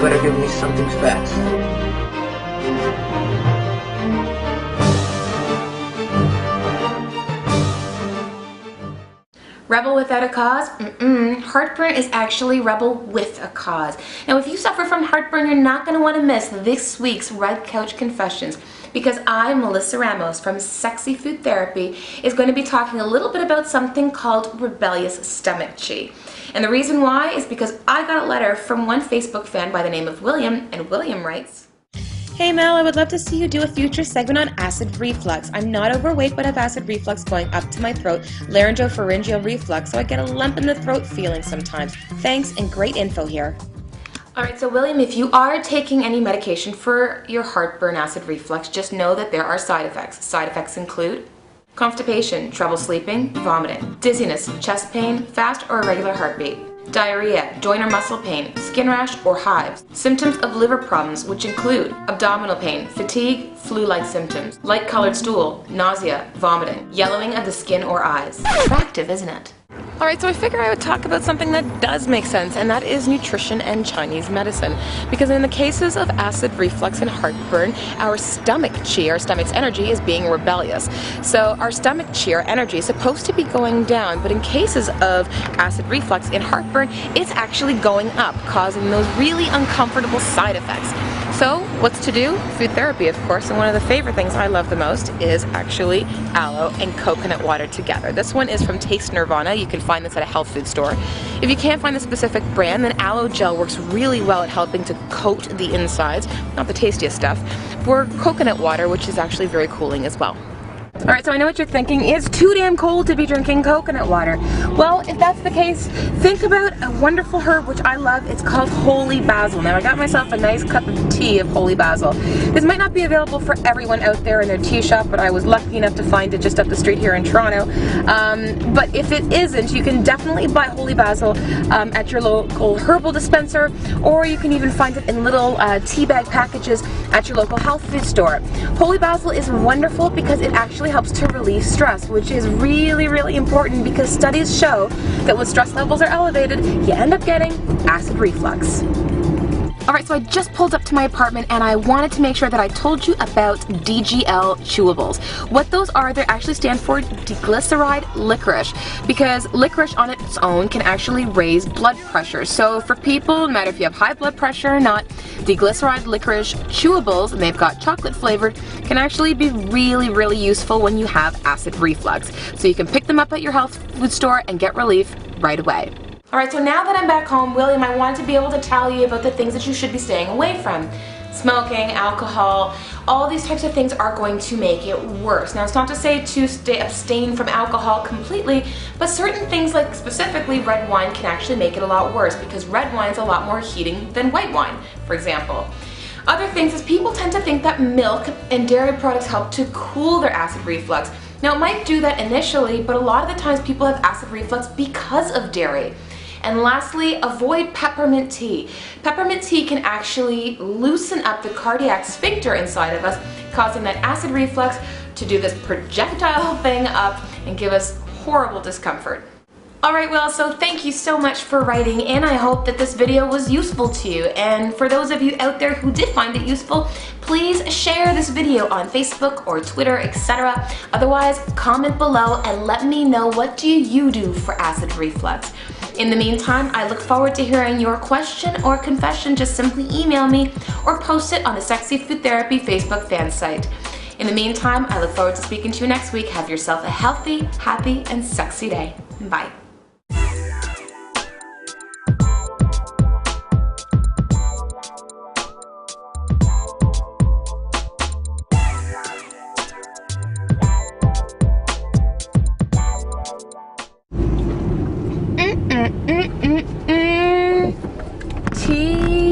better give me something fast. Rebel without a cause? Heartburn is actually rebel with a cause. Now, if you suffer from heartburn, you're not going to want to miss this week's Red Couch Confessions, because I, Melissa Ramos from Sexy Food Therapy, is going to be talking a little bit about something called rebellious stomach chi. And the reason why is because I got a letter from one Facebook fan by the name of William, and William writes, "Hey Mel, I would love to see you do a future segment on acid reflux. I'm not overweight, but have acid reflux going up to my throat, laryngopharyngeal reflux, so I get a lump in the throat feeling sometimes. Thanks, and great info here." Alright, so William, if you are taking any medication for your heartburn acid reflux, just know that there are side effects. Side effects include constipation, trouble sleeping, vomiting, dizziness, chest pain, fast or irregular heartbeat, diarrhea, joint or muscle pain, skin rash or hives, symptoms of liver problems which include abdominal pain, fatigue, flu-like symptoms, light-colored stool, nausea, vomiting, yellowing of the skin or eyes. Attractive, isn't it? Alright, so I figure I would talk about something that does make sense, and that is nutrition and Chinese medicine. Because in the cases of acid reflux and heartburn, our stomach chi, our stomach's energy, is being rebellious. So our stomach chi, our energy, is supposed to be going down, but in cases of acid reflux and heartburn, it's actually going up, causing those really uncomfortable side effects. So, what's to do? Food therapy, of course, and one of the favorite things I love the most is actually aloe and coconut water together. This one is from Taste Nirvana. You can find this at a health food store. If you can't find the specific brand, then aloe gel works really well at helping to coat the insides, not the tastiest stuff, for coconut water, which is actually very cooling as well. Alright, so I know what you're thinking. It's too damn cold to be drinking coconut water. Well, if that's the case, think about a wonderful herb which I love. It's called holy basil. Now, I got myself a nice cup of tea of holy basil. This might not be available for everyone out there in their tea shop, but I was lucky enough to find it just up the street here in Toronto. But if it isn't, you can definitely buy holy basil at your local herbal dispenser, or you can even find it in little tea bag packages at your local health food store. Holy basil is wonderful because it actually helps to relieve stress, which is really, really important because studies show that when stress levels are elevated, you end up getting acid reflux. Alright, so I just pulled up to my apartment and I wanted to make sure that I told you about DGL chewables. What those are, they actually stand for deglyceride licorice, because licorice on its own can actually raise blood pressure. So for people, no matter if you have high blood pressure or not, deglyceride licorice chewables, and they've got chocolate flavored, can actually be really, really useful when you have acid reflux. So you can pick them up at your health food store and get relief right away. Alright, so now that I'm back home, William, I wanted to be able to tell you about the things that you should be staying away from. Smoking, alcohol, all these types of things are going to make it worse. Now, it's not to say to abstain from alcohol completely, but certain things, like specifically red wine, can actually make it a lot worse, because red wine is a lot more heating than white wine, for example. Other things is people tend to think that milk and dairy products help to cool their acid reflux. Now, it might do that initially, but a lot of the times people have acid reflux because of dairy. And lastly, avoid peppermint tea. Peppermint tea can actually loosen up the cardiac sphincter inside of us, causing that acid reflux to do this projectile thing up and give us horrible discomfort. Alright, well, so thank you so much for writing in. I hope that this video was useful to you. And for those of you out there who did find it useful, please share this video on Facebook or Twitter, etc. Otherwise, comment below and let me know, what do you do for acid reflux? In the meantime, I look forward to hearing your question or confession. Just simply email me or post it on the Sexy Food Therapy Facebook fan site. In the meantime, I look forward to speaking to you next week. Have yourself a healthy, happy, and sexy day. Bye. Tea.